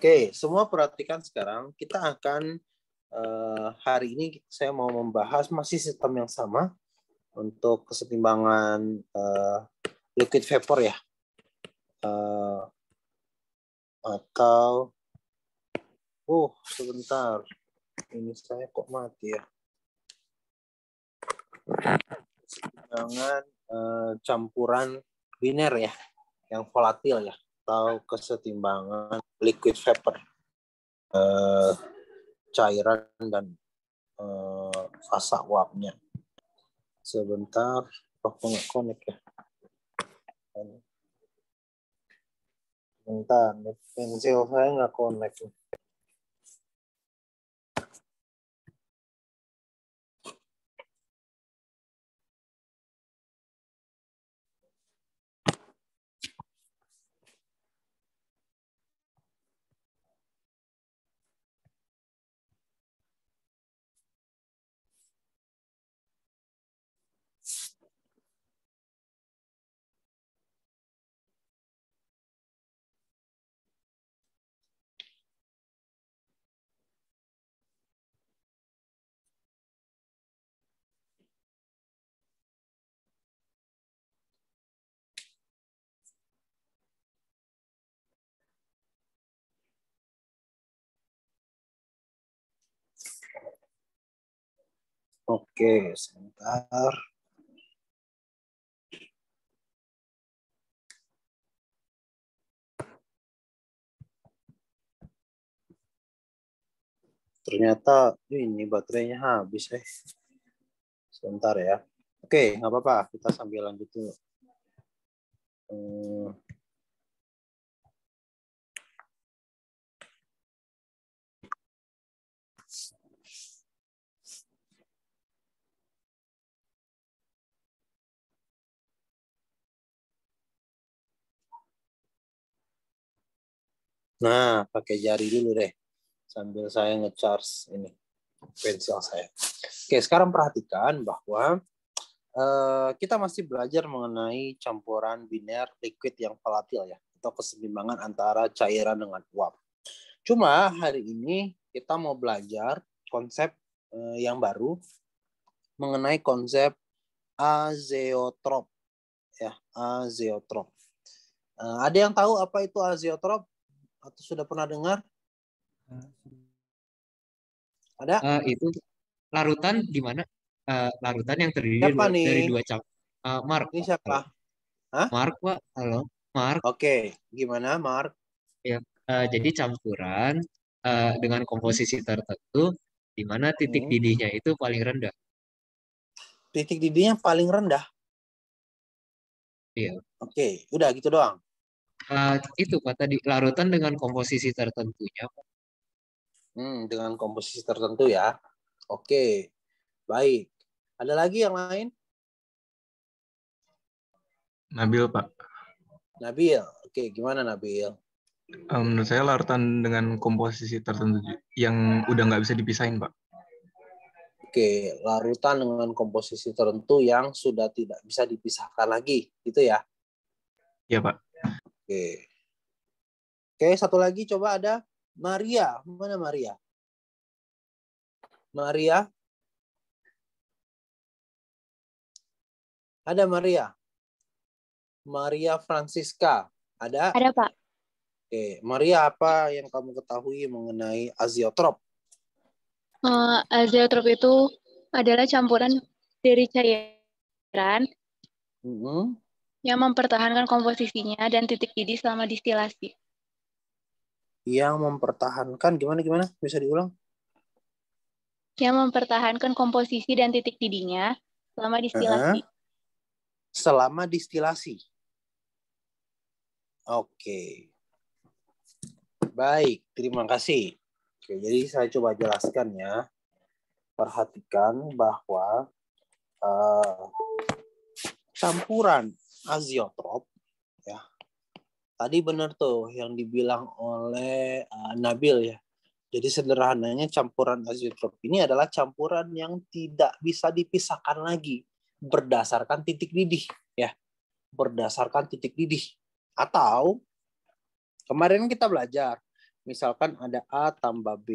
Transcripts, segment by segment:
Oke, semua perhatikan sekarang. Kita akan hari ini saya mau membahas masih sistem yang sama untuk kesetimbangan liquid vapor ya. Atau sebentar. Ini saya kok mati ya. Kesetimbangan campuran biner ya, yang volatil ya, atau kesetimbangan liquid vapor, cairan dan fasa uapnya. Sebentar, kok nggak connect ya? Bentar, pensil saya nggak connect. Oke, sebentar. Ternyata ini baterainya habis. Sebentar ya. Oke, nggak apa-apa. Kita sambil lanjut dulu. Nah, pakai jari dulu deh. Sambil saya nge-charge ini pensil saya. Oke, sekarang perhatikan bahwa kita masih belajar mengenai campuran biner liquid yang volatil ya, atau keseimbangan antara cairan dengan uap. Cuma hari ini kita mau belajar konsep yang baru mengenai konsep azeotrop ya, azeotrop. Ada yang tahu apa itu azeotrop atau sudah pernah dengar? Ada? Itu larutan di mana? Larutan yang terdiri Siapa dari nih? dua campuran. Mark, Ini Pak. siapa? Halo. Hah? Mark, Pak. Halo, Mark. Oke, gimana, Mark? Ya, jadi campuran dengan komposisi tertentu di mana titik Hmm. didihnya itu paling rendah. Titik didihnya paling rendah. Iya. Oke, udah gitu doang. Itu Pak tadi larutan dengan komposisi tertentunya, Pak. Dengan komposisi tertentu ya. Oke, baik. Ada lagi yang lain? Nabil, Pak. Nabil. Oke, gimana Nabil? Menurut saya larutan dengan komposisi tertentu yang udah nggak bisa dipisahin, Pak. Oke, larutan dengan komposisi tertentu yang sudah tidak bisa dipisahkan lagi, gitu ya? Iya, Pak. Oke. Oke, satu lagi coba ada Maria. Mana Maria? Maria? Ada Maria? Maria Francisca. Ada? Ada, Pak. Oke, Maria, apa yang kamu ketahui mengenai azeotrop? Azeotrop itu adalah campuran dari cairan yang mempertahankan komposisinya dan titik didih selama distilasi. Yang mempertahankan, gimana? Bisa diulang? Yang mempertahankan komposisi dan titik didihnya selama distilasi. Selama distilasi. Oke. Baik, terima kasih. Oke, jadi saya coba jelaskan ya. Perhatikan bahwa campuran azeotrop ya. Tadi benar tuh yang dibilang oleh Nabil ya. Jadi sederhananya campuran azeotrop ini adalah campuran yang tidak bisa dipisahkan lagi berdasarkan titik didih ya. Berdasarkan titik didih. Atau kemarin kita belajar Misalkan ada A tambah B,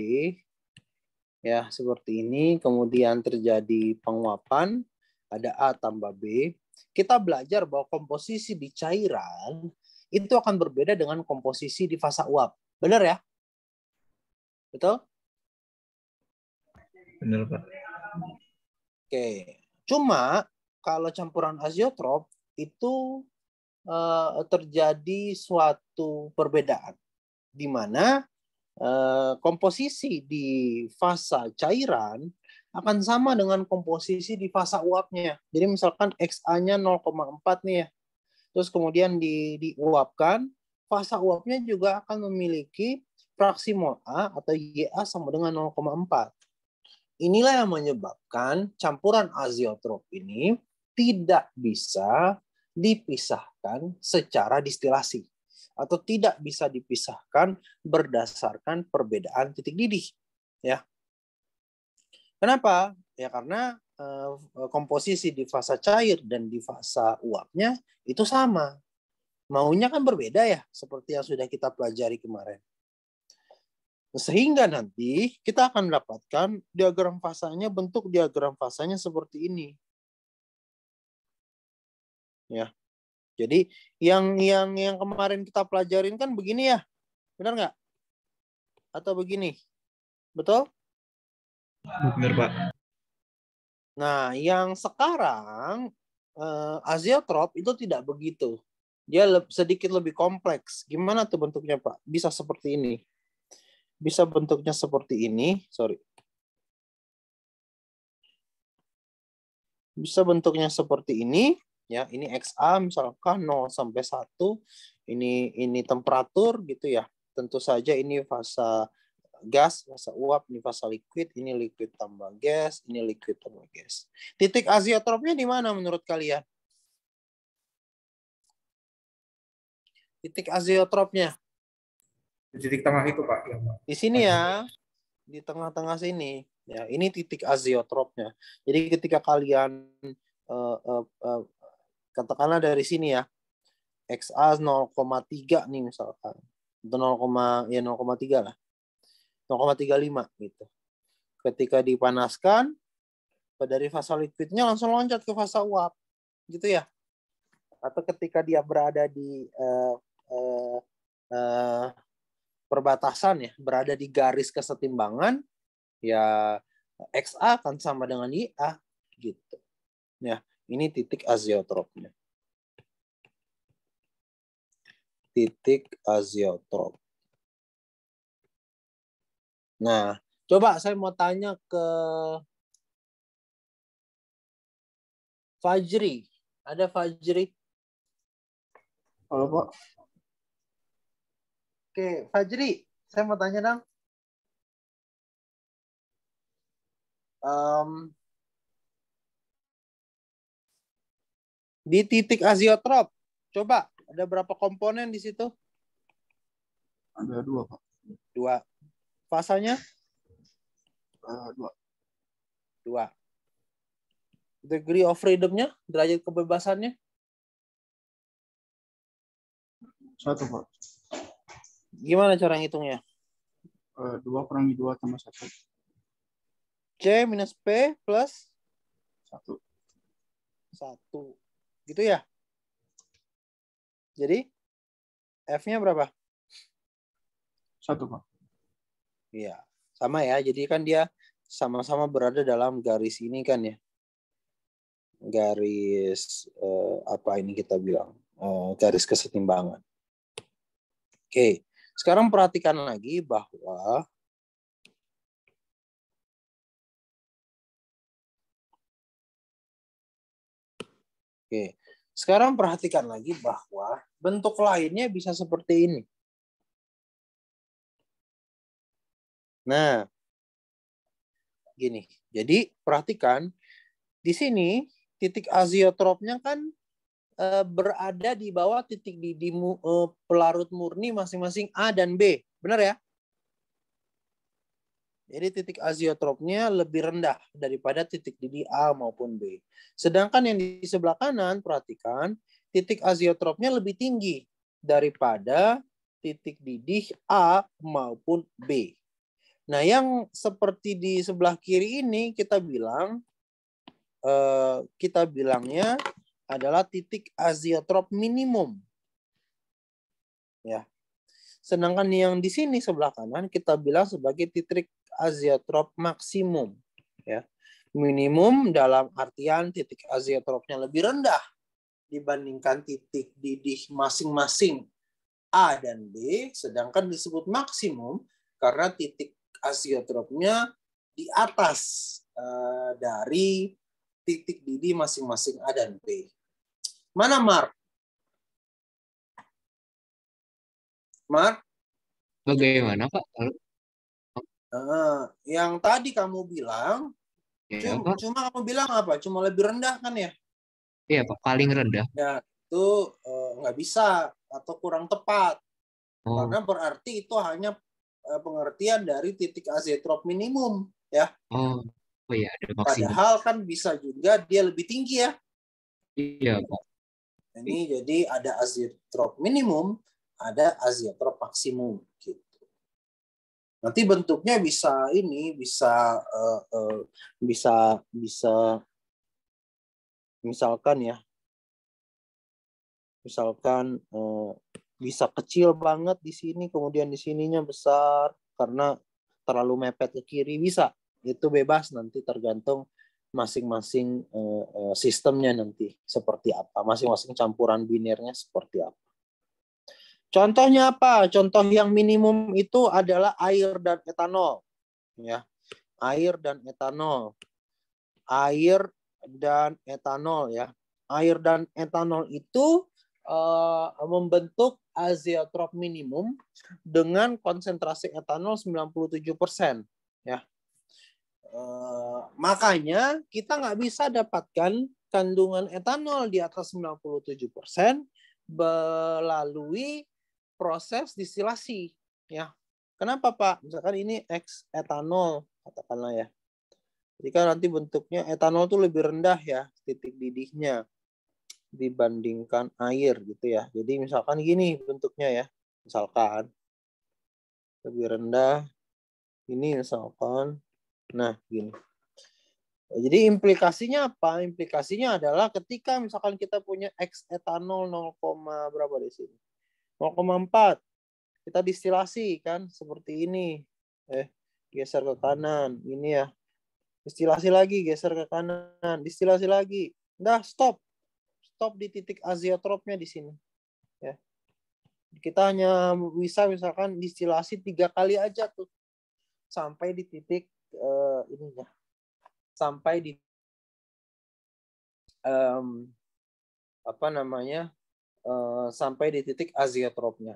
ya seperti ini, kemudian terjadi penguapan, ada A tambah B. Kita belajar bahwa komposisi di cairan itu akan berbeda dengan komposisi di fasa uap. Benar ya? Betul? Benar, Pak. Oke. Cuma kalau campuran azeotrop itu terjadi suatu perbedaan di mana komposisi di fasa cairan akan sama dengan komposisi di fasa uapnya. Jadi misalkan XA-nya 0,4 nih ya. Terus kemudian diuapkan, fasa uapnya juga akan memiliki fraksi mol A atau YA sama dengan 0,4. Inilah yang menyebabkan campuran azeotrop ini tidak bisa dipisahkan secara distilasi atau tidak bisa dipisahkan berdasarkan perbedaan titik didih. Ya. Kenapa? Ya karena komposisi di fasa cair dan di fasa uapnya itu sama. Maunya kan berbeda ya, seperti yang sudah kita pelajari kemarin. Sehingga nanti kita akan mendapatkan diagram fasanya, bentuk diagram fasanya seperti ini. Ya. Jadi yang kemarin kita pelajarin kan begini ya. Benar nggak? Atau begini? Betul? Benar, Pak. Nah, yang sekarang azeotrop itu tidak begitu. Dia sedikit lebih kompleks. Gimana tuh bentuknya, Pak? Bisa seperti ini. Bisa bentuknya seperti ini. Sorry. Bisa bentuknya seperti ini. Ya, ini XA misalkan 0 sampai 1. Ini temperatur gitu ya. Tentu saja ini fasa gas, fasa uap, ini fasa liquid, ini liquid tambah gas, ini liquid tambah gas. Titik azeotropnya di mana menurut kalian? Titik azeotropnya di titik tengah itu, Pak. Di sini ya, di tengah-tengah sini. Ya, ini titik azeotropnya. Jadi ketika kalian katakanlah dari sini ya, XA 0,3 nih misalkan. Atau 0,3 lah. 0,35 gitu. Ketika dipanaskan, dari fasa liquidnya langsung loncat ke fasa uap. Gitu ya. Atau ketika dia berada di perbatasan ya, berada di garis kesetimbangan, ya XA akan sama dengan YA gitu. Ya, ini titik azeotropnya. Titik azeotrop. Nah, coba saya mau tanya ke Fajri. Ada Fajri? Halo, Pak. Oke, Fajri, saya mau tanya dong. Di titik azeotrop, coba ada berapa komponen di situ? Ada 2, Pak. 2. Fasanya? 2. 2. Degree of freedom-nya, derajat kebebasannya? 1, Pak. Gimana cara ngitungnya? 2 kurangi 2 tambah 1. C minus P plus 1. 1. Gitu ya? Jadi F-nya berapa? 1, Pak. Iya, sama ya. Jadi kan dia sama-sama berada dalam garis ini kan ya. Garis apa ini kita bilang? Garis kesetimbangan. Oke, sekarang perhatikan lagi bahwa sekarang perhatikan lagi bahwa bentuk lainnya bisa seperti ini. Nah, gini. Jadi perhatikan di sini titik azeotropnya kan berada di bawah titik didih pelarut murni masing-masing A dan B. Benar ya? Jadi titik azeotropnya lebih rendah daripada titik didih A maupun B. Sedangkan yang di sebelah kanan, perhatikan, titik azeotropnya lebih tinggi daripada titik didih A maupun B. Nah, yang seperti di sebelah kiri ini kita bilangnya adalah titik azeotrop minimum. Ya. Sedangkan yang di sini sebelah kanan kita bilang sebagai titik azeotrop maksimum. Ya. Minimum dalam artian titik azeotropnya lebih rendah dibandingkan titik didih masing-masing A dan B, sedangkan disebut maksimum karena titik azeotropnya di atas dari titik didih masing-masing A dan B. Mana Mark? Mark? Bagaimana Pak? Yang tadi kamu bilang, Ya, Pak. cuma kamu bilang apa? Cuma lebih rendah kan ya? Iya Pak, paling rendah. Ya, itu nggak bisa atau kurang tepat. Oh, Karena berarti itu hanya pengertian dari titik azeotrop minimum. Ya. oh iya, ada maksimum. Padahal kan bisa juga dia lebih tinggi ya. Iya Pak. Ini jadi ada azeotrop minimum, ada azeotrop maksimum gitu. Nanti bentuknya bisa misalkan ya. Misalkan bisa kecil banget di sini, kemudian di sininya besar karena terlalu mepet ke kiri, bisa. Itu bebas, nanti tergantung masing-masing sistemnya nanti seperti apa, masing-masing campuran binirnya seperti apa. Contohnya apa? Contoh yang minimum itu adalah air dan etanol. Ya, air dan etanol. Air dan etanol ya. Air dan etanol itu membentuk azeotrop minimum dengan konsentrasi etanol 97%. Ya. Makanya kita nggak bisa dapatkan kandungan etanol di atas 97% melalui proses distilasi. Ya. Kenapa Pak? Misalkan ini X etanol, katakanlah ya. Jika nanti bentuknya etanol itu lebih rendah ya titik didihnya dibandingkan air gitu ya. Jadi misalkan gini bentuknya ya. Misalkan lebih rendah ini misalkan. Nah, gini. Jadi implikasinya apa? Implikasinya adalah ketika misalkan kita punya X etanol 0, berapa di sini? 0,4. Kita distilasi kan seperti ini. Geser ke kanan. Ini ya. Distilasi lagi, geser ke kanan. Distilasi lagi. Udah, stop. Stop di titik azeotropnya di sini. Ya. Kita hanya bisa misalkan distilasi 3 kali aja tuh. Sampai di titik ininya. Sampai di sampai di titik azeotropnya.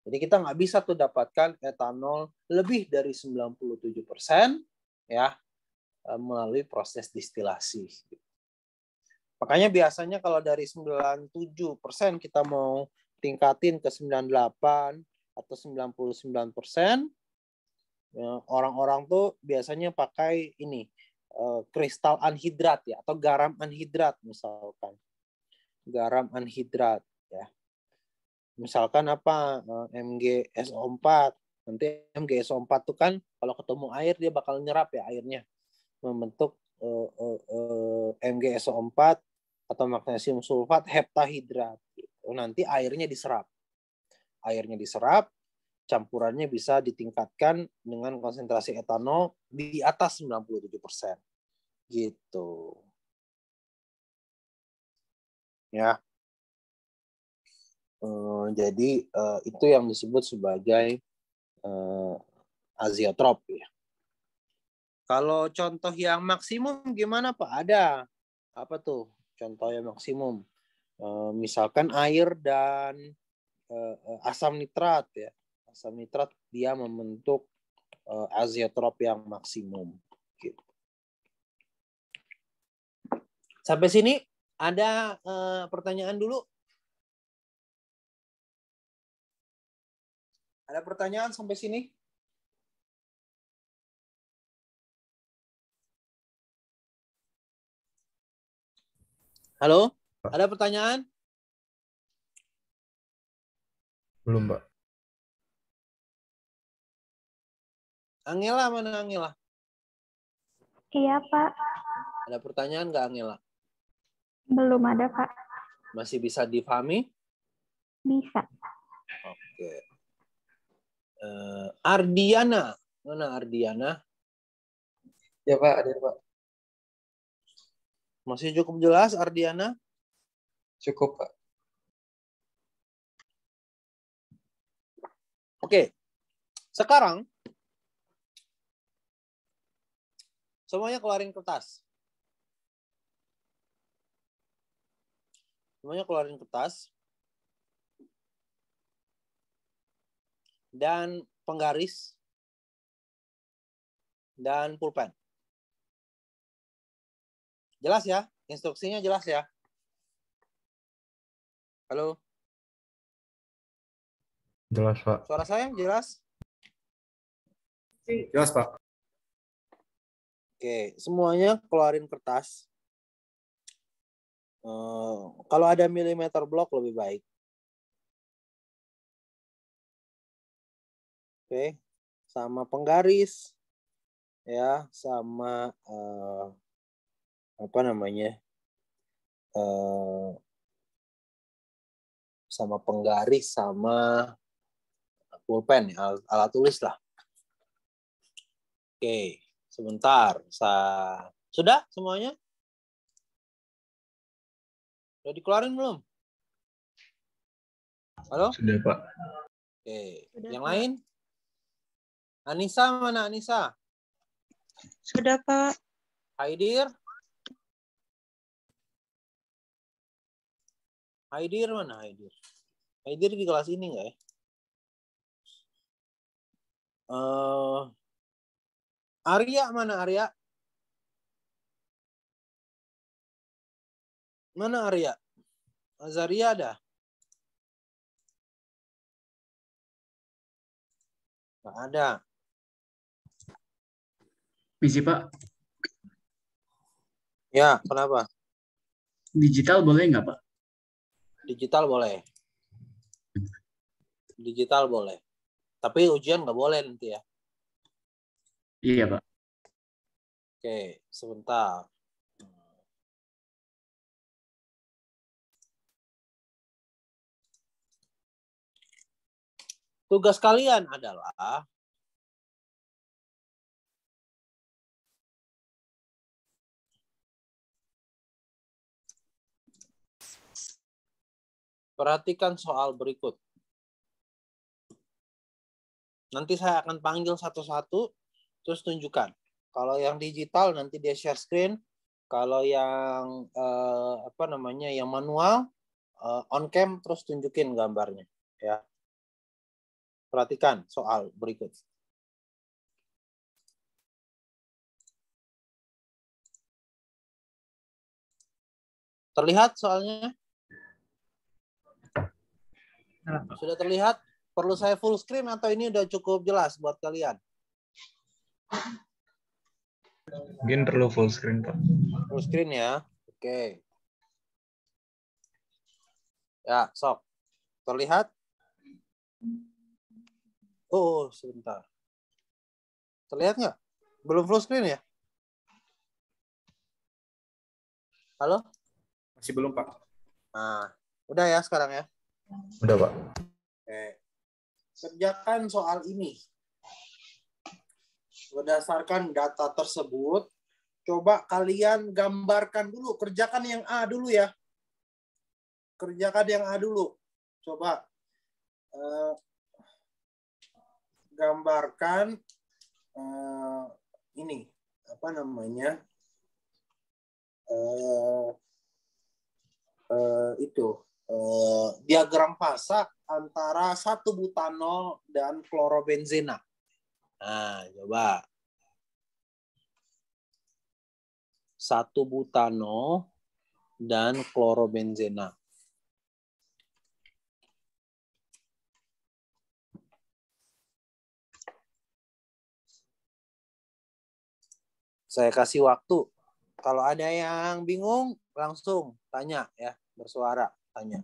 Jadi kita nggak bisa tuh dapatkan etanol lebih dari 97% ya melalui proses distilasi. Makanya biasanya kalau dari 97% kita mau tingkatin ke 98 atau 99%, ya, orang-orang tuh biasanya pakai ini kristal anhidrat ya atau garam anhidrat misalkan. Garam anhidrat ya. Misalkan apa MgSO4. Nanti MgSO4 tuh kan kalau ketemu air dia bakal nyerap ya airnya. Membentuk MgSO4 atau magnesium sulfat heptahidrat. Nanti airnya diserap. Airnya diserap, campurannya bisa ditingkatkan dengan konsentrasi etanol di atas 97%. Gitu. Ya. Jadi itu yang disebut sebagai azeotrop ya. Kalau contoh yang maksimum gimana Pak? Ada. Apa tuh contoh yang maksimum? Misalkan air dan asam nitrat ya. Asam nitrat dia membentuk azeotrop yang maksimum. Gitu. Sampai sini ada pertanyaan dulu? Ada pertanyaan sampai sini? Halo? Ada pertanyaan? Belum, Pak. Angela, mana Angela? Iya, Pak. Ada pertanyaan nggak Angela? Belum ada, Pak. Masih bisa dipahami? Bisa. Oke. Ardiana. Mana Ardiana? Ya Pak, ada Pak. Masih cukup jelas Ardiana? Cukup Pak. Oke. Sekarang semuanya keluarin kertas. Semuanya keluarin kertas. Dan penggaris. Dan pulpen. Jelas ya? Instruksinya jelas ya? Halo? Jelas, Pak. Suara saya jelas? Jelas, Pak. Oke, semuanya keluarin kertas. Kalau ada milimeter block lebih baik. Oke, sama penggaris, ya, sama apa namanya, sama penggaris, sama pulpen, alat tulis lah. Oke, sebentar. Sudah semuanya? Sudah dikeluarin belum? Halo? Sudah, Pak. Oke, Sudah, yang Pak. lain? Anissa, mana Anissa? Sudah, Pak. Haidir? Haidir mana Haidir? Haidir di kelas ini nggak ya? Arya mana Arya? Mana Arya? Azaria ada? Nggak ada. Misi Pak, Ya, kenapa? digital boleh nggak Pak? Digital boleh. Digital boleh. Tapi ujian nggak boleh nanti ya. Iya Pak. Oke, sebentar. Tugas kalian adalah perhatikan soal berikut. Nanti saya akan panggil satu-satu, terus tunjukkan. Kalau yang digital nanti dia share screen. Kalau yang apa namanya, yang manual on cam, terus tunjukin gambarnya. Ya. Perhatikan soal berikut. Terlihat soalnya? Sudah terlihat? Perlu saya full screen atau ini udah cukup jelas buat kalian? Mungkin perlu full screen, Pak. Full screen ya. Oke. Ya, sok. Terlihat? Oh, sebentar. Terlihat nggak? Belum full screen ya? Halo? Masih belum, Pak. Nah, udah ya sekarang ya? Udah, Pak. Oke. Kerjakan soal ini. Berdasarkan data tersebut, coba kalian gambarkan dulu. Kerjakan yang A dulu ya. Kerjakan yang A dulu. Coba. Gambarkan ini. Apa namanya? Diagram pasak antara 1-butanol dan klorobenzena. Nah, coba. 1-butanol dan klorobenzena. Saya kasih waktu. Kalau ada yang bingung, langsung tanya ya, bersuara, tanya.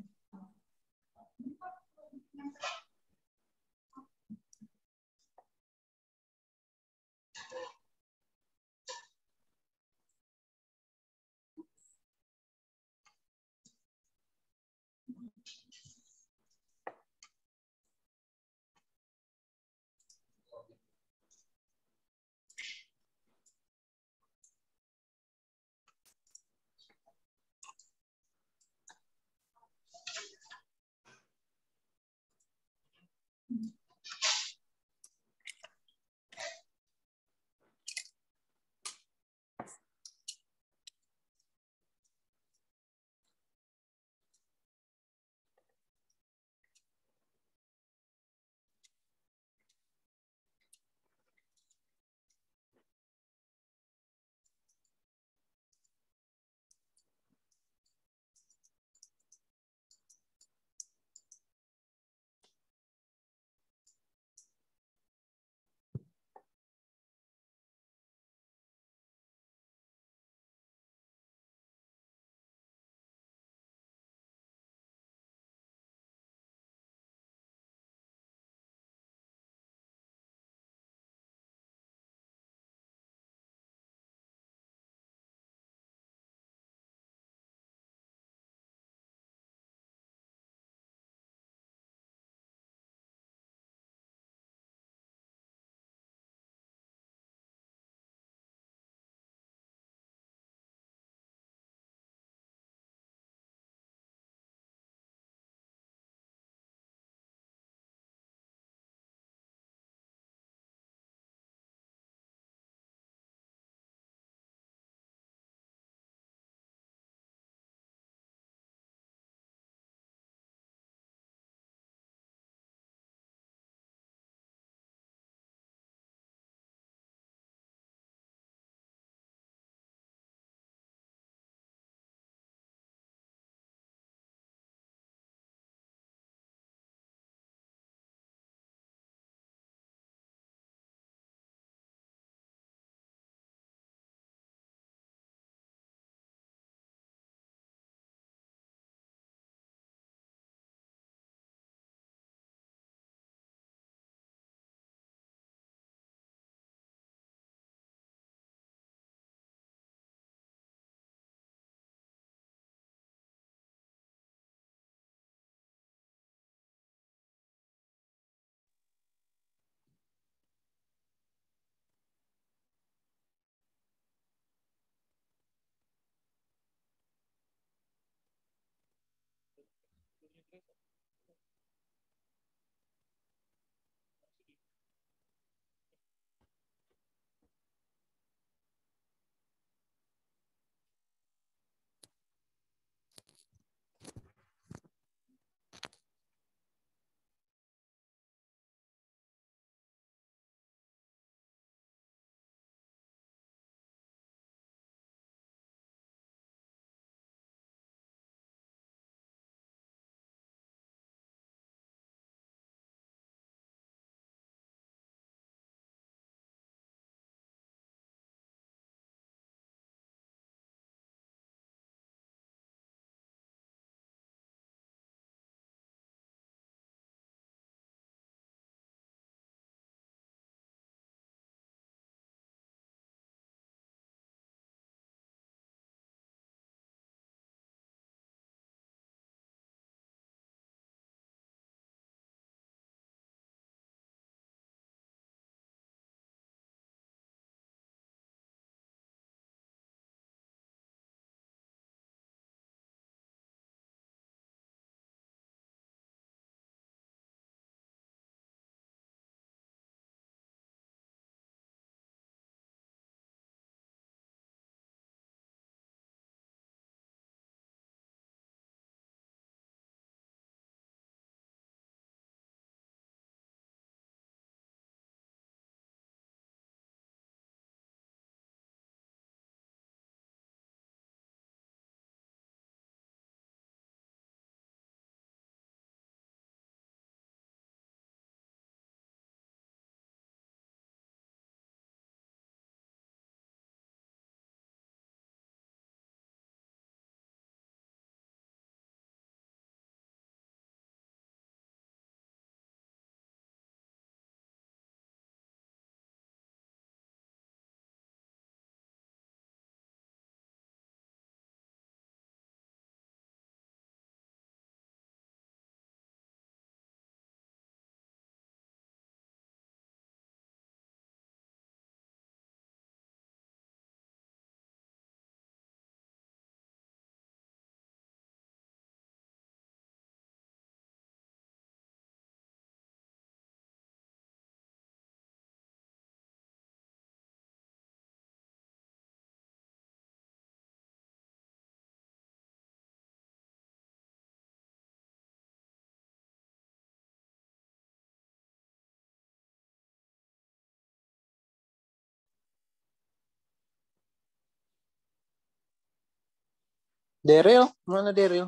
Daryl, mana Daryl?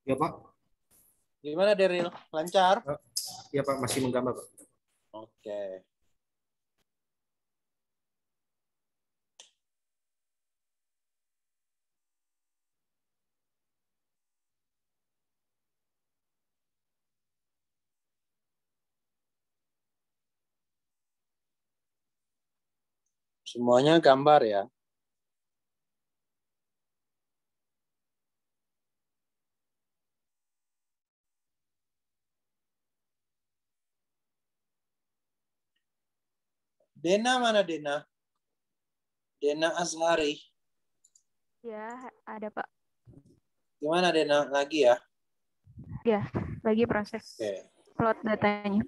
Ya Pak. Gimana Daryl? Lancar? Ya Pak, masih menggambar Pak. Oke. Semuanya gambar ya. Dena mana Dena? Dena Azhari. Ya, ada Pak. Gimana Dena? Lagi ya? Ya, lagi proses Oke. plot datanya.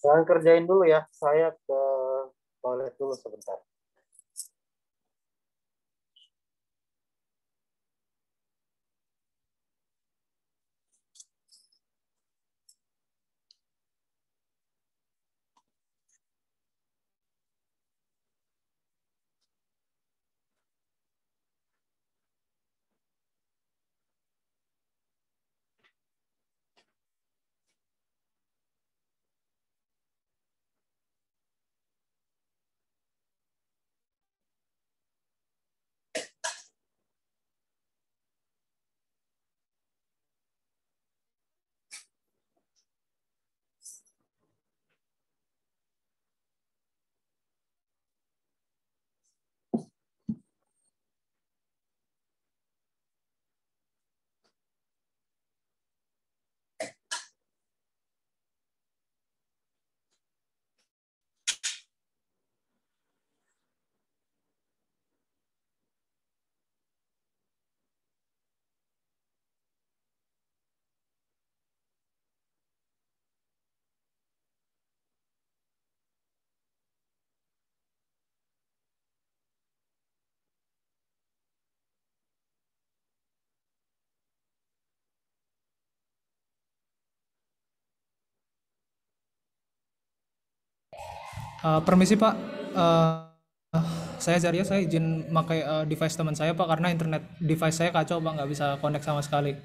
Saya kerjain dulu ya. Saya ke toilet dulu sebentar. Permisi Pak, saya Zaria, saya izin pakai device teman saya Pak, karena internet device saya kacau Pak, nggak bisa connect sama sekali.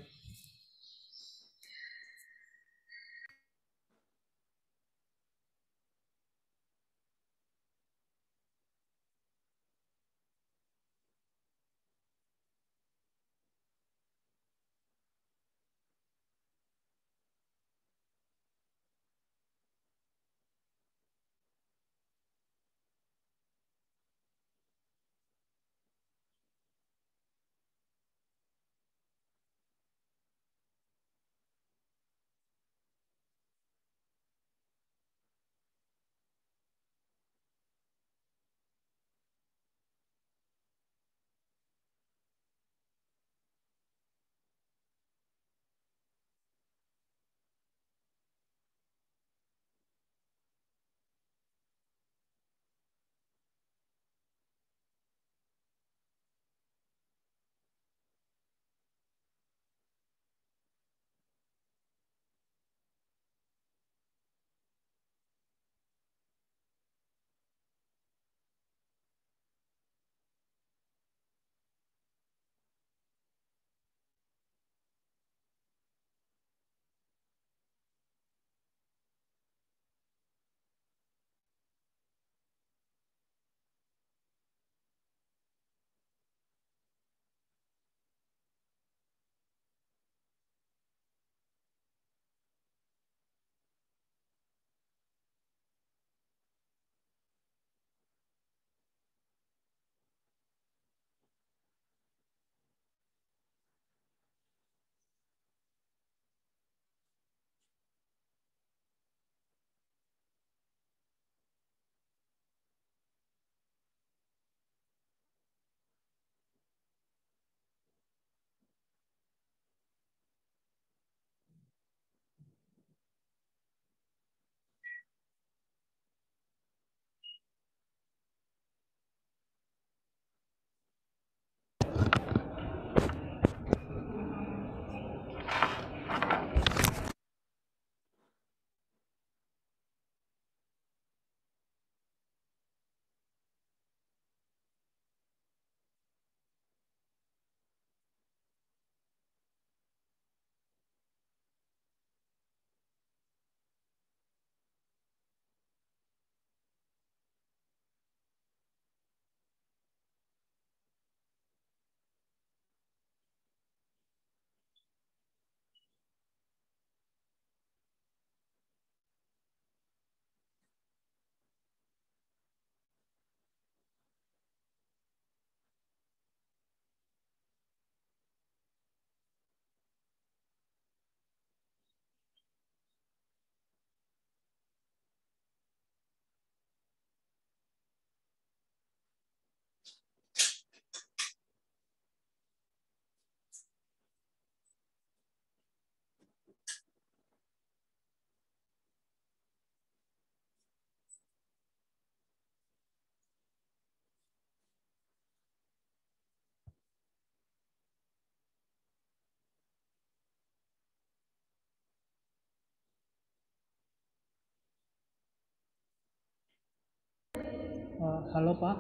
Halo Pak,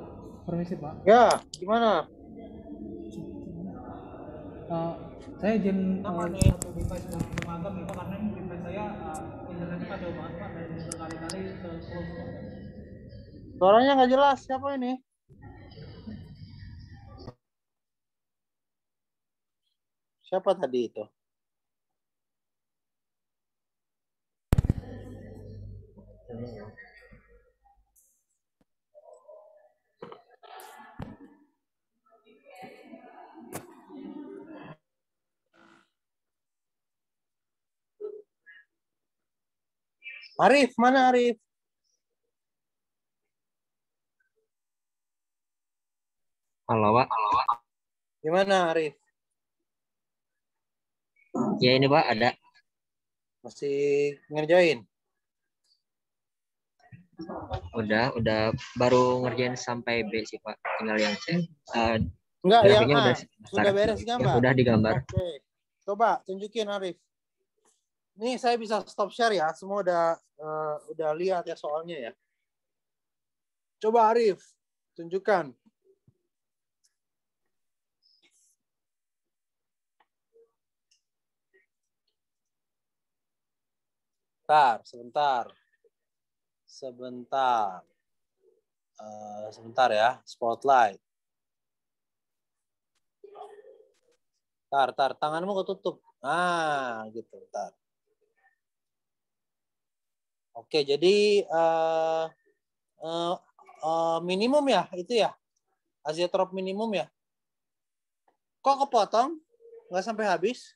permisi Pak. Ya, gimana? Saya izin Apa nih? satu device untuk magang nih Pak, karena ini device saya internetnya kacau banget Pak, dan berkali-kali close Pak. Suaranya nggak jelas. Siapa ini? Siapa tadi itu? Arif, mana Arif? Halo Pak. Gimana Arif? Ya ini Pak ada. Masih ngerjain? Udah baru ngerjain sampai B sih Pak. Tinggal yang C. Enggak, yang Grafiknya A. Sudah beres yang gambar? udah digambar. Oke. Coba tunjukin Arif. Nih saya bisa stop share ya. Semua udah lihat ya soalnya ya. Coba Arif, tunjukkan. Sebentar. Sebentar ya, spotlight. Tanganmu ketutup. Gitu, tar. Oke, jadi minimum ya, itu ya? Azeotrop minimum ya? Kok kepotong? Nggak sampai habis?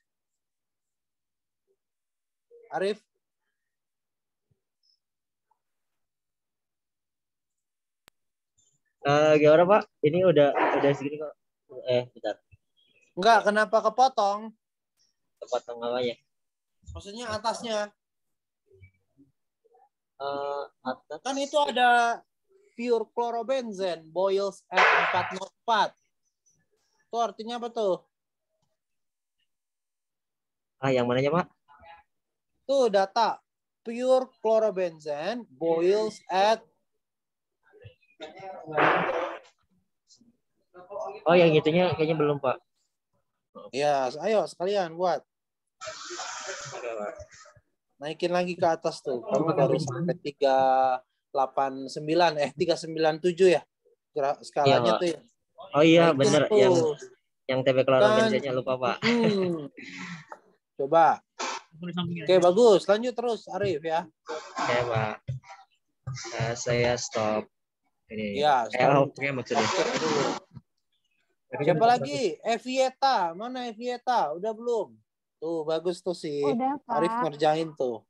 Arif? Gimana Pak? Ini udah segini kok. Bentar. Enggak, kenapa kepotong? Kepotong namanya. Maksudnya atasnya? Atas. Kan itu ada pure chlorobenzene, boils at 404. Itu artinya apa tuh? Yang mananya Pak? Tuh data. Pure chlorobenzene, boils at... Oh, yang itunya kayaknya belum Pak. Ya, ayo sekalian buat. Naikin lagi ke atas tuh. Kamu baru sampai 389, 397 ya? Skalanya Iya, tuh ya. Oh iya, Naikin bener. tuh. Yang TB chlorobenzene lupa Pak. Coba. Oke, bagus. Lanjut terus, Arif ya. Oke Pak. Saya stop. Ini. Ya, Oke maksudnya. Siapa lagi? Evieta. Mana Evieta? Udah belum? Tuh, bagus tuh si Udah, Pak. Arif ngerjain tuh.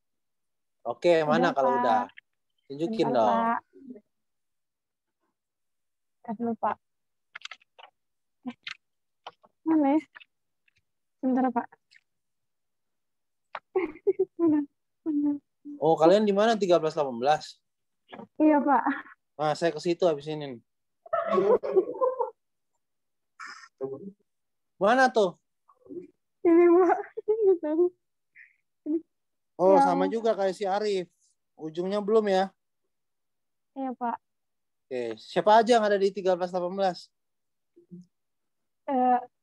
Oke, mana kalau udah? Tunjukin Bentar, dong. Pak. Dulu, Pak. Mana ya? Bentar, Pak. Oh, kalian di mana 13-18? Iya, Pak. Nah, saya ke situ habis ini. Mana tuh? Ini, Pak. Oh, Ya. sama juga kayak si Arif. Ujungnya belum ya? Iya, Pak. Oke, siapa aja yang ada di 13-18?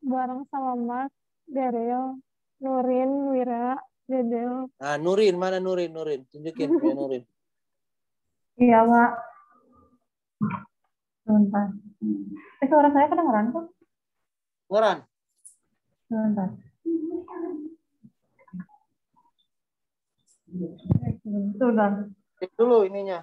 Bareng sama Mas, Daryl, Nurin, Wira, Dedel. Nah, Nurin, mana Nurin? Tunjukin ya Nurin. Iya, Pak. Sebentar. Suara saya kedengeran kok? Ngoran. Sebentar. Sebentar. Cek dulu ininya.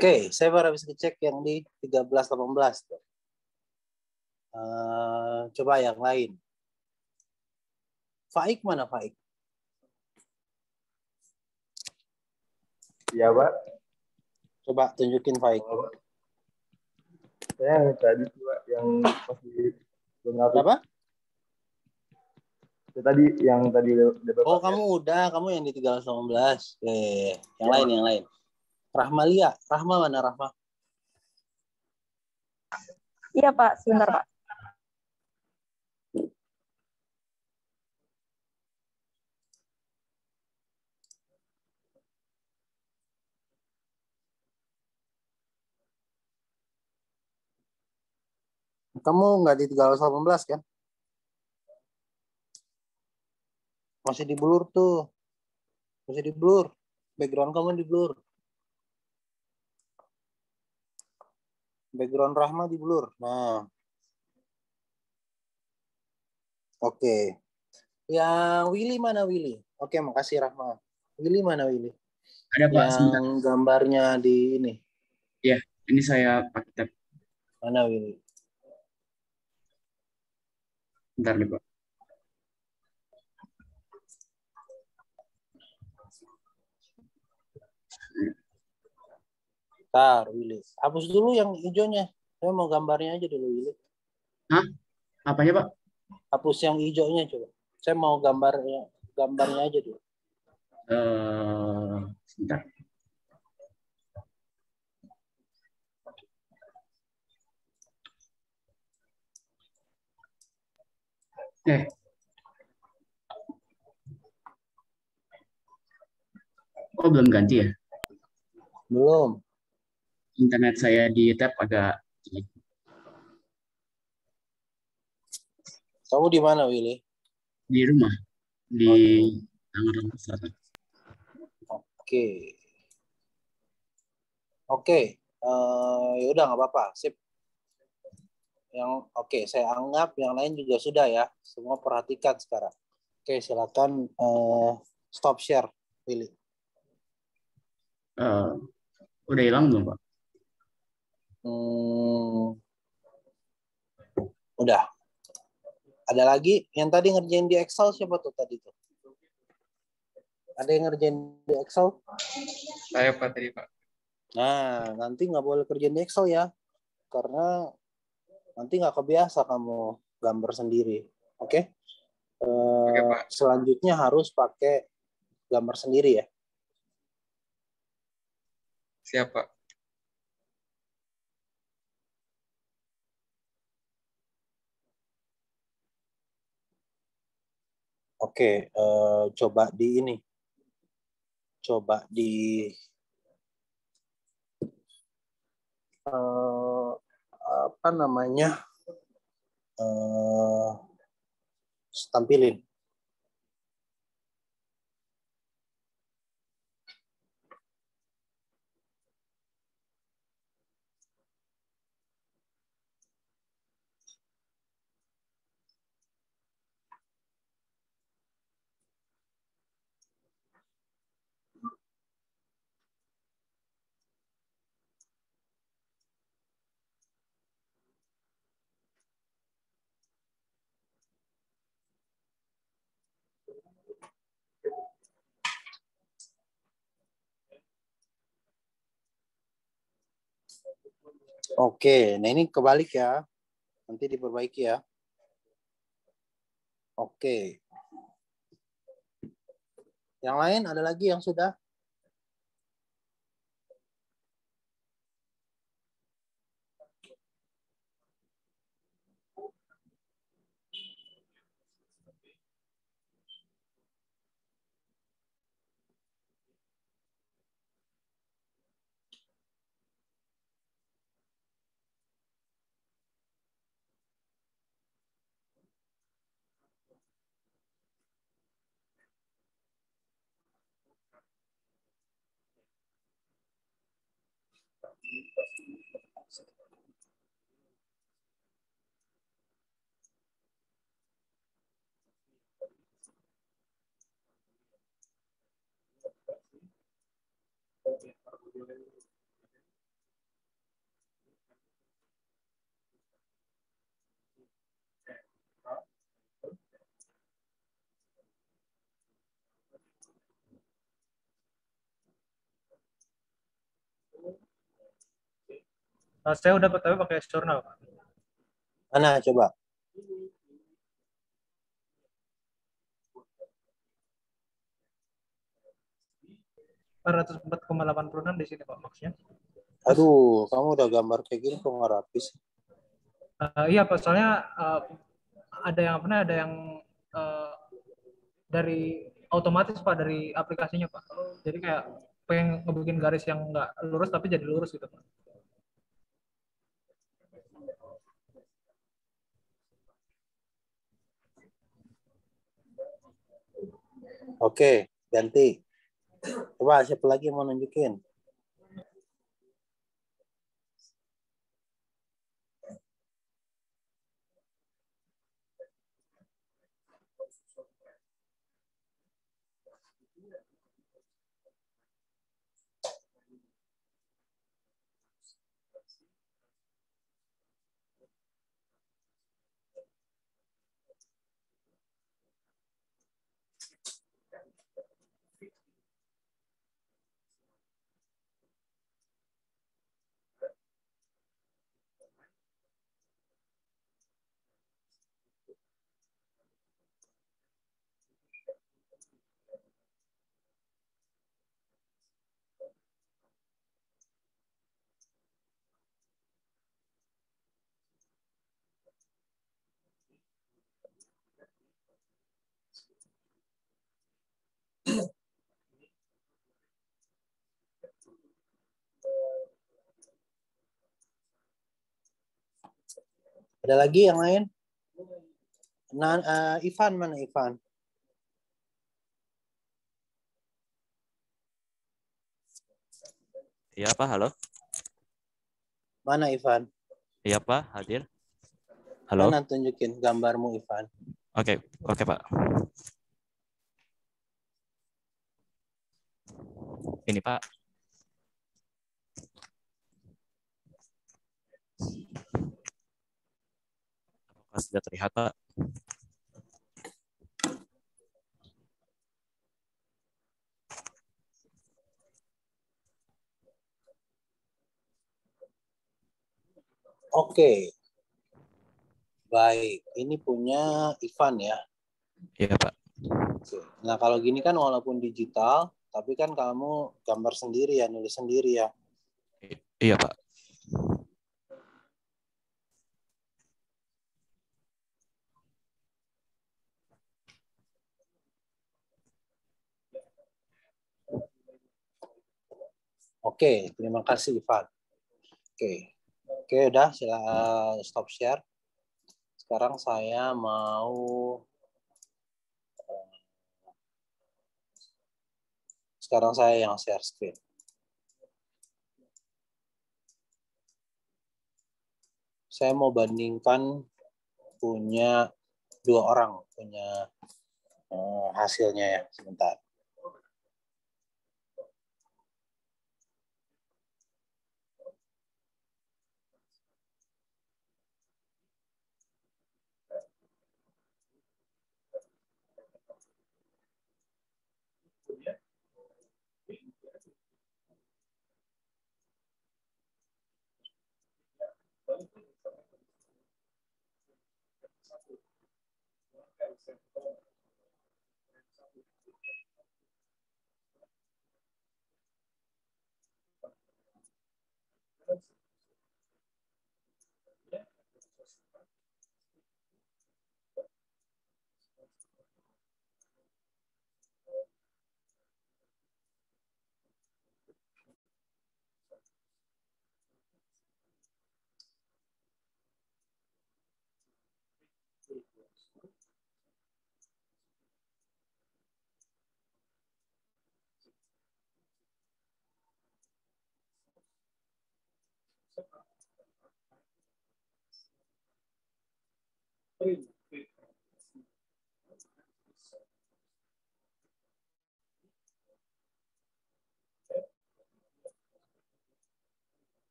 Oke, saya baru habis ngecek yang di 13-18. Coba yang lain. Faik mana Faik? Iya, Pak. Coba tunjukin Faik. Saya yang tadi Pak, yang masih belum ngatur. Apa? Itu tadi yang tadi udah Bapak. Oh, kamu yang di 13-18. Yang lain. Rahmalia, Rahma mana Rahma? Iya Pak, sebentar Pak. Kamu nggak di 13-18 kan? Masih di blur tuh. Masih di blur. Background kamu di blur. Background Rahma di blur. Nah. Oke. Yang Willy mana Willy? Oke, makasih Rahma. Willy mana Willy? Ada Pak, yang sebentar. Gambarnya di ini. Ya, ini saya pakai tab. Mana Willy? Bentar nih Pak. Bentar, Willy. Hapus dulu yang hijaunya. Saya mau gambarnya aja dulu, Willy. Hah? Apanya Pak? Hapus yang hijaunya coba. Saya mau gambarnya aja dulu. Sebentar. Oh, belum ganti ya? Belum. Internet saya di tab agak. Kamu di mana, Willy? Di rumah. Di Tangerang Selatan. Oke. Ya udah nggak apa-apa. Sip. Saya anggap yang lain juga sudah ya. Semua perhatikan sekarang. Oke, silakan stop share, Willy. Udah hilang belum, Pak? Udah. Ada lagi yang tadi ngerjain di Excel siapa tuh tadi tuh? Ada yang ngerjain di Excel? Saya Pak tadi Pak. Nah, nanti nggak boleh kerjain di Excel ya, karena nanti nggak kebiasa kamu gambar sendiri, oke? Oke, Pak. Selanjutnya harus pakai gambar sendiri ya. Siap Pak. Oke, coba di ini, coba di apa namanya, tampilin. Oke, nah ini kebalik ya. Nanti diperbaiki ya. Oke. Yang lain ada lagi yang sudah? Saya udah tapi pakai jurnal, Pak. Mana coba? .404,86 di sini Pak maksnya. Aduh, kamu udah gambar kayak gini kok nggak rapi sih? Iya Pak, soalnya ada yang ada yang dari otomatis Pak, dari aplikasinya Pak. Jadi kayak pengen ngebikin garis yang nggak lurus tapi jadi lurus gitu Pak. Oke, ganti. Coba siapa lagi yang mau nunjukin? Ada lagi yang lain? Nah, Ivan mana Ivan? Iya Pak, halo. Mana Ivan? Iya Pak, hadir. Halo. Mana tunjukin gambarmu Ivan? Oke, oke Pak. Ini Pak. Apakah sudah terlihat Pak? Oke. Baik, ini punya Ivan ya. Iya Pak. Nah kalau gini kan walaupun digital, tapi kan kamu gambar sendiri ya, nulis sendiri ya. Iya Pak. Oke, terima kasih Ivan. Oke, udah stop share. Sekarang saya mau yang share screen. Saya mau bandingkan punya dua orang punya hasilnya ya, sebentar.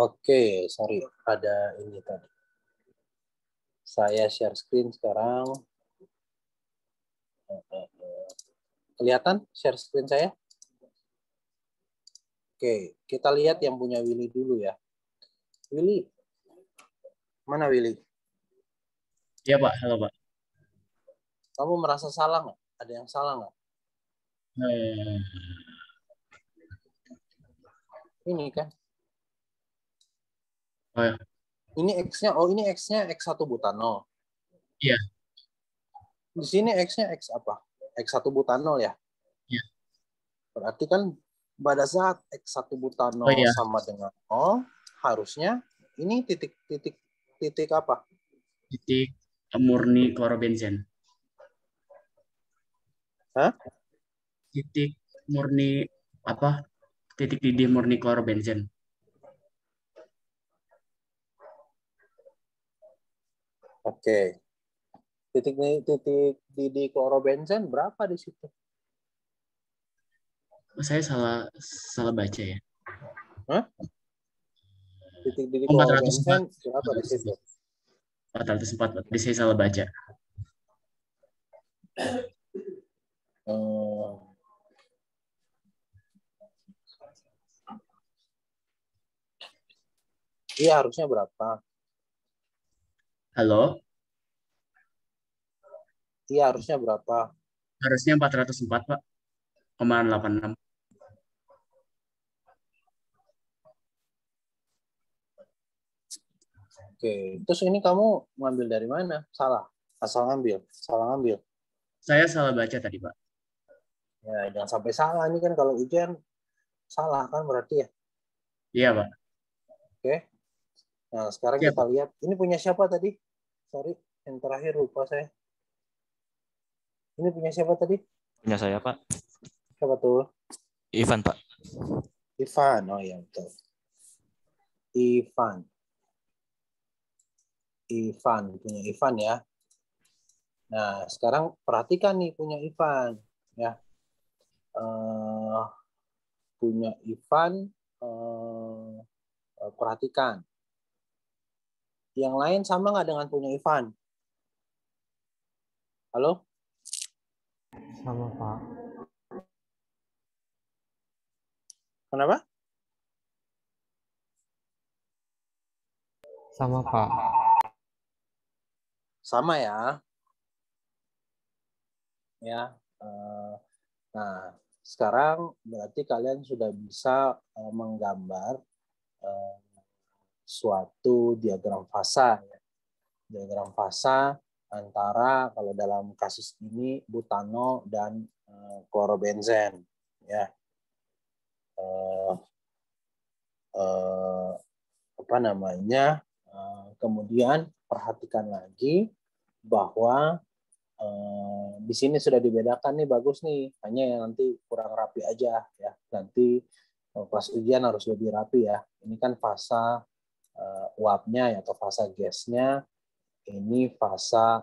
Oke, sorry, ada ini tadi. Saya share screen sekarang. Kelihatan share screen saya? Oke, kita lihat yang punya Willy dulu ya. Willy, mana Willy? Iya Pak, halo Pak. Kamu merasa salah nggak? Ada yang salah nggak? Ini kan? Oh ya. Ini X-nya, ini X-nya X1 butanol. Iya. Di sini X-nya X apa? X1 butanol ya? Iya. Berarti kan pada saat X1 butanol sama dengan 0, harusnya ini titik apa? Titik murni klorobenzen. Hah? Titik murni apa? Titik didih murni klorobenzen. Oke. Titik didih klorobenzen berapa di situ? Saya salah baca ya. Hah? Titik didih klorobenzen berapa di situ? 404. Tadi saya salah baca. Iya, harusnya berapa? Halo? Iya, harusnya berapa? Harusnya 404, Pak. 0,86. Oke, terus ini kamu ngambil dari mana? Salah? Asal ngambil? Salah ngambil? Saya salah baca tadi, Pak. Ya, jangan sampai salah. Ini kan kalau ujian salah kan berarti ya? Iya, Pak. Oke. Nah, sekarang kita lihat. Ini punya siapa tadi? Sorry, yang terakhir lupa saya. Ini punya siapa tadi? Punya saya, Pak. Siapa tuh? Ivan, Pak. Ivan. Oh iya, betul. Ivan. Punya Ivan ya. Nah, sekarang perhatikan nih punya Ivan ya. Punya Ivan, perhatikan. Yang lain sama nggak dengan punya Ivan? Halo? Sama, Pak. Kenapa? Sama, Pak. Sama ya. Ya. Nah, sekarang berarti kalian sudah bisa menggambar suatu diagram fasa. Ya. Diagram fasa antara kalau dalam kasus ini butanol dan klorobenzen. Ya. Apa namanya? Kemudian perhatikan lagi bahwa di sini sudah dibedakan nih, bagus nih, hanya yang nanti kurang rapi aja ya, nanti pas ujian harus lebih rapi ya. Ini kan fasa uapnya ya, atau fasa gasnya, ini fasa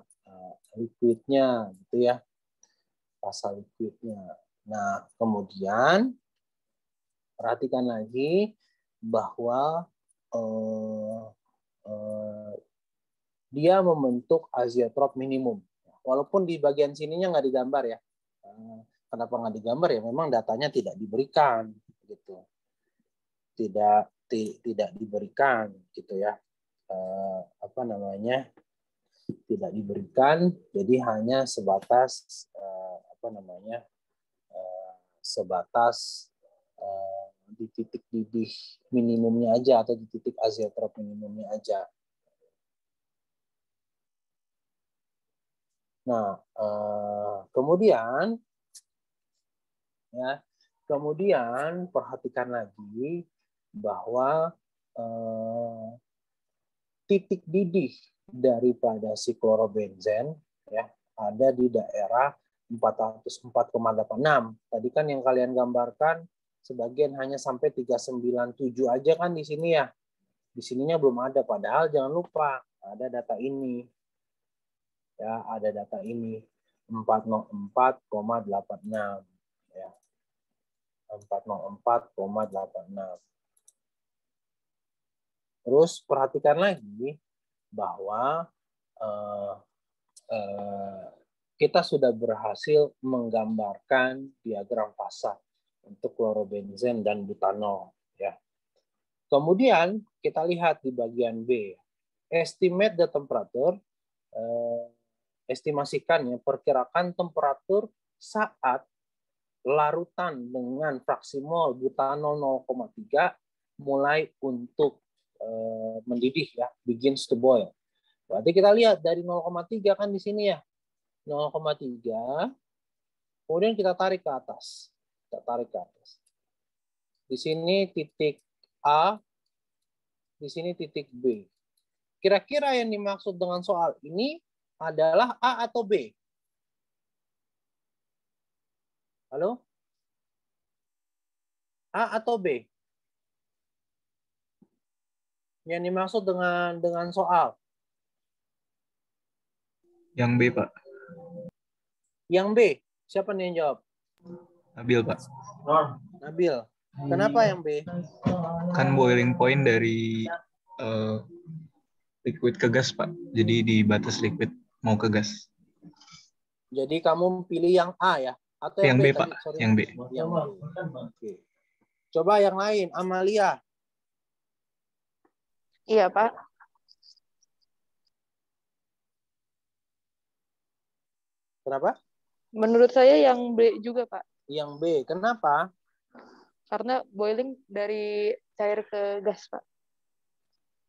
liquidnya gitu ya, fasa liquidnya. Nah, kemudian perhatikan lagi bahwa dia membentuk azeotrop minimum. Walaupun di bagian sininya nggak digambar ya. Kenapa nggak digambar ya? Memang datanya tidak diberikan, gitu. Tidak diberikan, gitu ya. Apa namanya? Tidak diberikan. Jadi hanya sebatas apa namanya? Sebatas di titik didih minimumnya aja atau di titik azeotrop minimumnya aja. Nah, kemudian perhatikan lagi bahwa titik didih daripada si klorobenzen ya ada di daerah 404,86. Tadi kan yang kalian gambarkan sebagian hanya sampai 397 aja kan di sini ya. Di sininya belum ada, padahal jangan lupa ada data ini. Ya, ada data ini 404,86 ya. 404,86. Terus perhatikan lagi bahwa kita sudah berhasil menggambarkan diagram fasa untuk klorobenzen dan butanol. Ya. Kemudian kita lihat di bagian B, estimate the temperature, estimasikan ya, perkirakan temperatur saat larutan dengan fraksi mol butanol 0,3 mulai untuk mendidih ya, begins to boil. Berarti kita lihat dari 0,3 kan di sini ya. 0,3. Kemudian kita tarik ke atas. Kita tarik ke atas. Di sini titik A, di sini titik B. Kira-kira yang dimaksud dengan soal ini adalah A atau B? Halo? A atau B? Yang dimaksud dengan soal? Yang B, Pak. Yang B. Siapa nih yang jawab? Nabil, Pak. Nabil. Kenapa yang B? Kan boiling point dari liquid ke gas, Pak. Jadi di batas liquid mau ke gas. Jadi kamu pilih yang A ya? Atau yang B, tadi? Pak. Sorry. Yang B. Yang B. Oke. Coba yang lain, Amalia. Iya, Pak. Kenapa? Menurut saya yang B juga, Pak. Yang B. Kenapa? Karena boiling dari cair ke gas, Pak.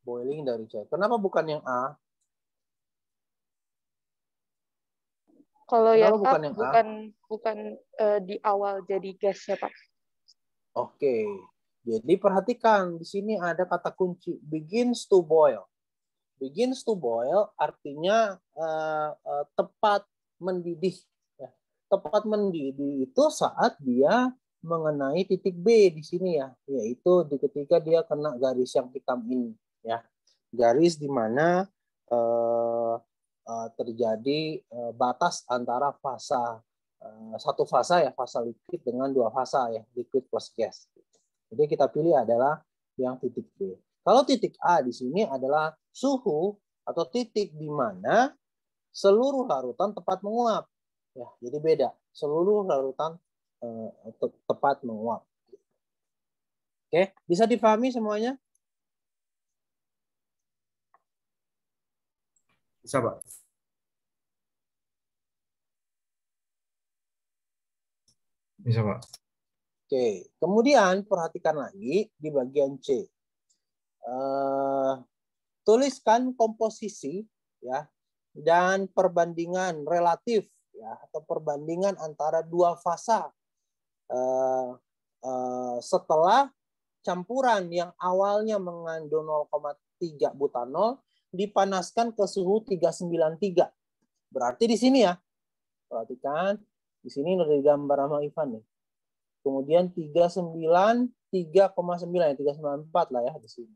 Boiling dari cair. Kenapa bukan yang A? Kalau yang A bukan yang bukan di awal jadi gas ya, Pak. Oke. Jadi perhatikan di sini ada kata kunci begins to boil. Begins to boil artinya tepat mendidih. Ya. Tepat mendidih itu saat dia mengenai titik B di sini ya, yaitu ketika dia kena garis yang hitam ini, ya, garis di mana terjadi batas antara fasa satu fasa ya, fasa liquid dengan dua fasa ya, liquid plus gas. Jadi kita pilih adalah yang titik B. Kalau titik A di sini adalah suhu atau titik di mana seluruh larutan tepat menguap. Ya, jadi beda. Seluruh larutan tepat menguap. Oke, bisa dipahami semuanya? Bisa, Pak. Bisa, Pak. Oke, kemudian perhatikan lagi di bagian C. Tuliskan komposisi ya dan perbandingan relatif ya atau perbandingan antara dua fasa setelah campuran yang awalnya mengandung 0,3 butanol dipanaskan ke suhu 393. Berarti di sini ya, perhatikan di sini udah digambar sama Ivan nih. Kemudian 3,9 ya, 394 lah ya di sini.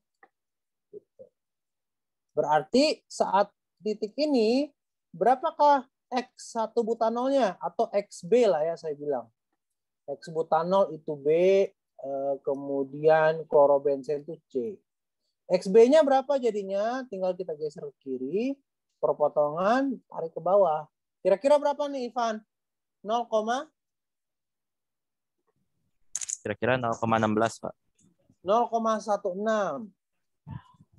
Berarti saat titik ini berapakah X1 butanolnya atau XB lah ya saya bilang. X butanol itu B, kemudian klorobenzen itu C. XB-nya berapa jadinya? Tinggal kita geser ke kiri, perpotongan, tarik ke bawah. Kira-kira berapa nih Ivan? 0, kira-kira 0,16, Pak. 0,16.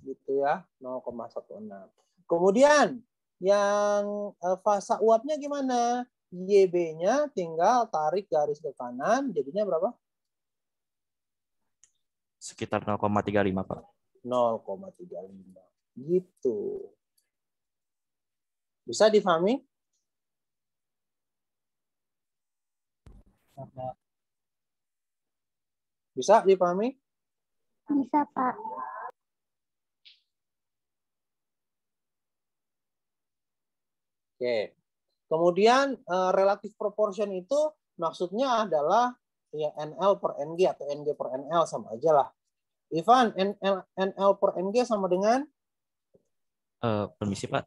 Gitu ya, 0,16. Kemudian yang fasa uapnya gimana? YB-nya tinggal tarik garis ke kanan, jadinya berapa? Sekitar 0,35, Pak. 0,35. Gitu. Bisa difahami? Bisa dipahami? Bisa, Pak. Oke. Kemudian relatif proportion itu maksudnya adalah ya NL per NG atau NG per NL sama aja lah. Ivan, NL per NG sama dengan? Permisi, Pak.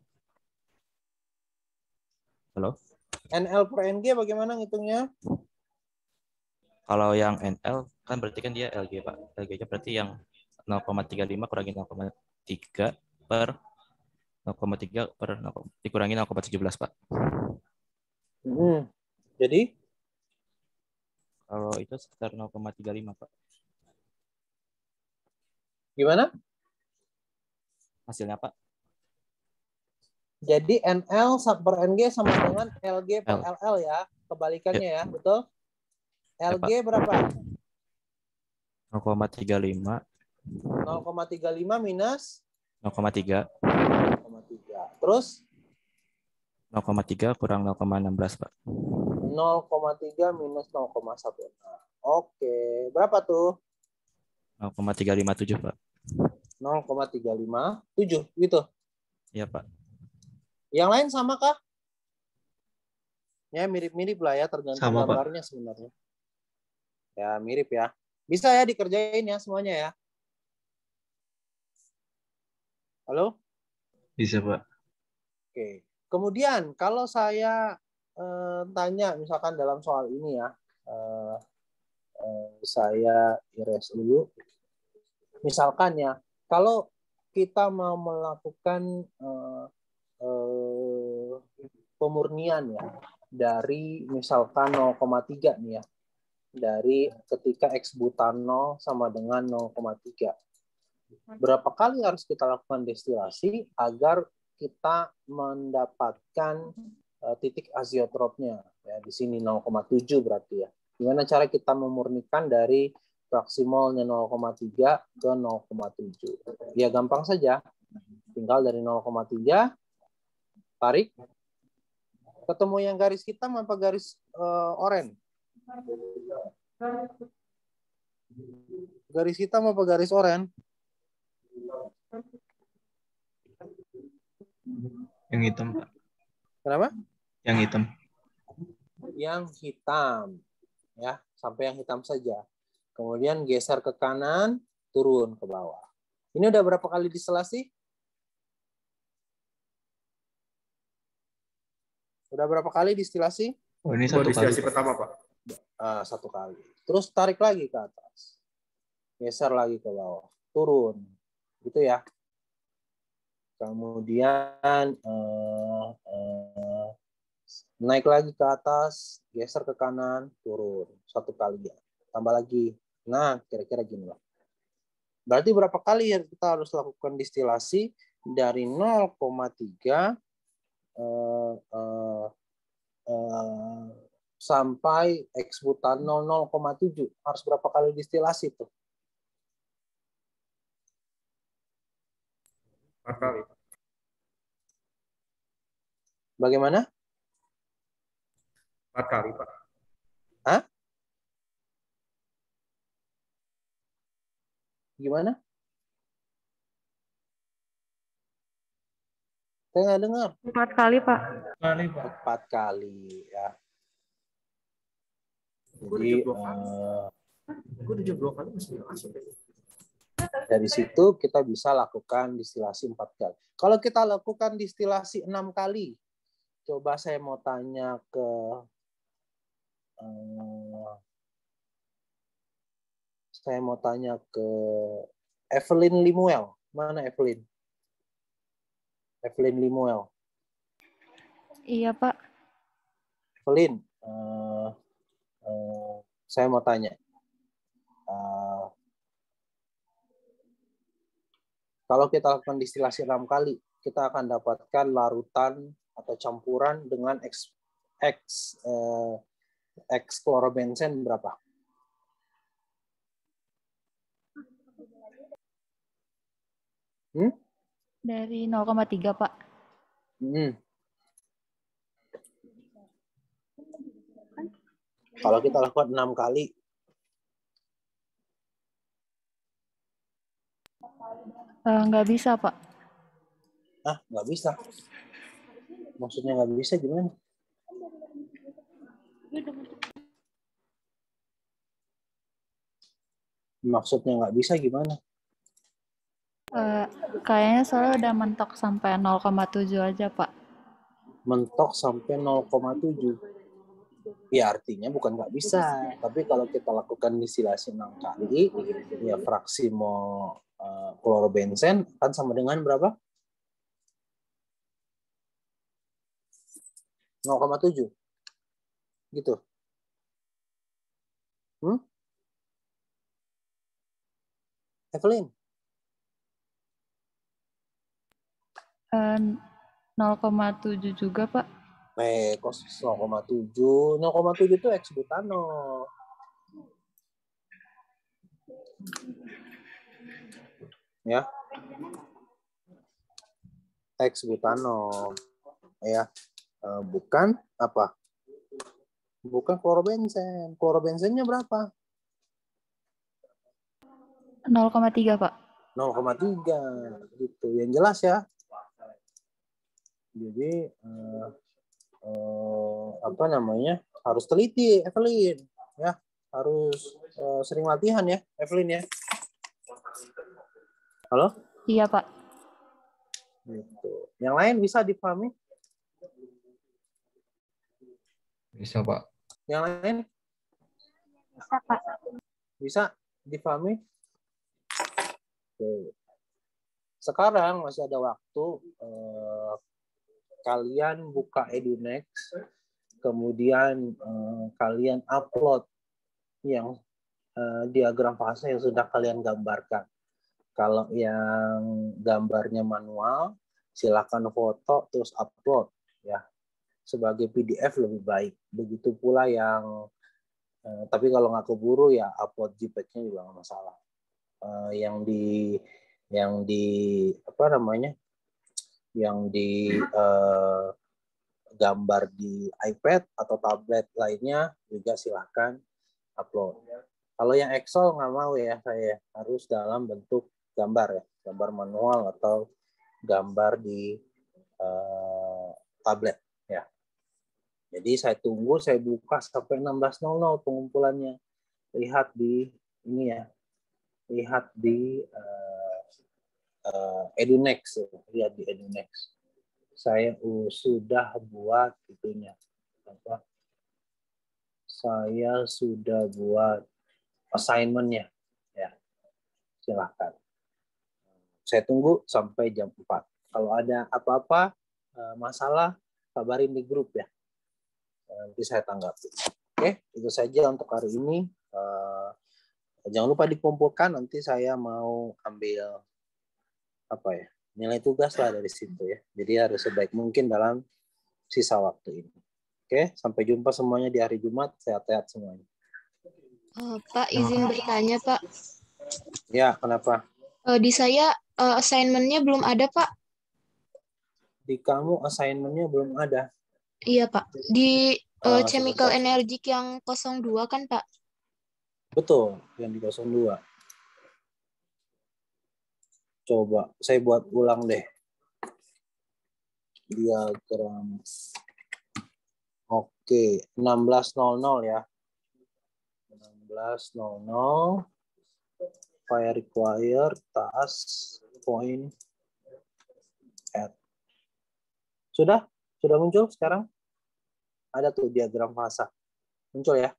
Halo? NL per NG bagaimana ngitungnya? Kalau yang NL kan berarti kan dia LG, Pak. LG-nya berarti yang 0,35 kurangi 0,3 per 0,3 per 0, dikurangi 0,17, Pak. Jadi? Kalau itu sekitar 0,35, Pak. Gimana? Hasilnya, Pak. Jadi NL per NG sama dengan LG per LL ya. Kebalikannya ya, betul? LG berapa? 0,35. 0,35 minus 0,3. 0,3. Terus? 0,3 kurang 0,16, Pak. 0,3 minus 0,1. Oke. Berapa tuh? 0,357, Pak. 0,357 gitu? Iya, Pak. Yang lain sama kah? Ya mirip-mirip lah ya, tergantung Sama, Pak. gambarnya sebenarnya. Ya mirip ya. Bisa ya dikerjain ya semuanya ya. Halo? Bisa, Pak. Oke. Kemudian kalau saya tanya misalkan dalam soal ini ya, saya erase dulu. Misalkan ya, kalau kita mau melakukan pemurnian ya dari misalkan 0,3 nih ya, dari ketika X butanol sama dengan 0,3. Berapa kali harus kita lakukan destilasi agar kita mendapatkan titik azeotropnya ya, di sini 0,7 berarti ya. Gimana cara kita memurnikan dari praksimolnya 0,3 ke 0,7? Ya gampang saja. Tinggal dari 0,3 tarik. Ketemu yang garis hitam apa garis oranye? Garis hitam apa garis oranye? Yang hitam, Pak. Kenapa? Yang hitam. Yang hitam. Ya, sampai yang hitam saja. Kemudian geser ke kanan, turun ke bawah. Ini udah berapa kali distilasi? Udah berapa kali distilasi? Oh, ini satu kali. Pertama, Pak. Satu kali. Terus tarik lagi ke atas. Geser lagi ke bawah. Turun. Gitu ya. Kemudian naik lagi ke atas, geser ke kanan, turun. Satu kali ya. Tambah lagi. Nah, kira-kira gini lah. Berarti berapa kali ya kita harus lakukan distilasi dari 0,3 sampai X butanol 0,7. Harus berapa kali distilasi tuh? 4 kali. Bagaimana? 4 kali, Pak. Hah? Gimana? Saya nggak dengar. 4 kali, Pak. 4 kali ya. Jadi Gue udah 2 kali masih masuk. dari situ kita bisa lakukan distilasi 4 kali. Kalau kita lakukan distilasi 6 kali, coba saya mau tanya ke Evelyn Limuel. Mana Evelyn? Evelyn Limuel. Iya, Pak. Evelyn, saya mau tanya. Kalau kita lakukan distilasi 6 kali, kita akan dapatkan larutan atau campuran dengan X klorobenzen berapa? Dari 0,3, Pak. Kalau kita lakukan 6 kali, Nggak bisa, Pak. Nggak bisa. Maksudnya nggak bisa gimana? Maksudnya nggak bisa gimana? Kayaknya soalnya udah mentok sampai 0,7 aja, Pak. Mentok sampai 0,7. Ya artinya bukan nggak bisa, tapi kalau kita lakukan distilasi 6 kali, ya fraksi mol klorobenzen kan sama dengan berapa? 0,7. Gitu. Evelyn? 0,7 juga, Pak. Kok 0,7? 0,7 itu eks-butanol. Ya. Eks-butanol. Ya. Bukan apa? Bukan klorobenzen. Klorobenzennya berapa? 0,3, Pak. 0,3 gitu. Yang jelas ya. Jadi apa namanya? Harus teliti, Evelyn. Ya, harus sering latihan ya, Evelyn ya. Halo? Iya, Pak. Gitu. Yang lain bisa dipahami? Bisa, Pak. Yang lain? Bisa, Pak. Bisa dipahami? Oke. Sekarang masih ada waktu. Kalian buka Edunext, kemudian kalian upload yang diagram fase yang sudah kalian gambarkan. Kalau yang gambarnya manual, silakan foto terus upload ya. Sebagai PDF lebih baik. Begitu pula yang tapi kalau nggak keburu ya upload JPEG-nya juga nggak masalah. Yang di apa namanya? Yang di gambar di iPad atau tablet lainnya juga silakan upload. Kalau yang Excel nggak mau ya, saya harus dalam bentuk gambar ya, gambar manual atau gambar di tablet ya. Jadi saya tunggu, saya buka sampai 16.00 pengumpulannya. Lihat di ini ya, lihat di Edunext, lihat di Edunext. Saya sudah buat itunya. Apa? Saya sudah buat assignment-nya. Ya. Silakan. Saya tunggu sampai jam 4. Kalau ada apa-apa masalah, kabarin di grup ya. Nanti saya tanggapi. Oke, itu saja untuk hari ini. Jangan lupa dikumpulkan, nanti saya mau ambil apa ya, nilai tugas lah dari situ ya. Jadi harus sebaik mungkin dalam sisa waktu ini. Oke, sampai jumpa semuanya di hari Jumat. Sehat-sehat semuanya. Pak, izin bertanya, Pak. Ya, kenapa? Di saya assignment-nya belum ada, Pak. Di kamu assignment-nya belum ada? Iya, Pak. Di chemical energy yang 02 kan, Pak? Betul, yang di 02. Coba saya buat ulang deh. Diagram. Oke, 16.00 ya. 16.00. Fire require task point add. Sudah muncul sekarang? Ada tuh diagram fasa. Muncul ya?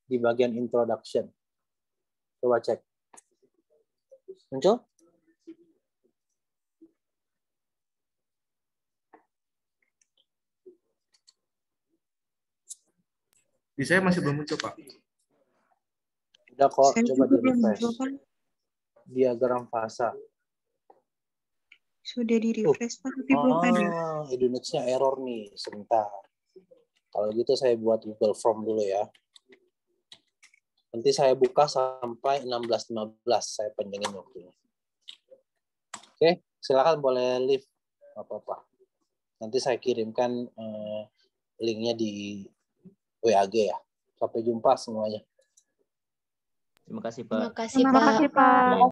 Di bagian introduction. Coba cek. Muncul? Di saya masih belum muncul, Pak. Udah kok, coba di refresh. Diagram fasa. Sudah di refresh, Pak, tapi belum ada. Edunext-nya error nih, sebentar. Kalau gitu saya buat Google Form dulu ya. Nanti saya buka sampai 16.15, saya panjangin waktunya. Oke, silakan boleh leave, nggak apa-apa. Nanti saya kirimkan linknya di WAG ya. Sampai jumpa semuanya. Terima kasih, Pak. Terima kasih, Pak.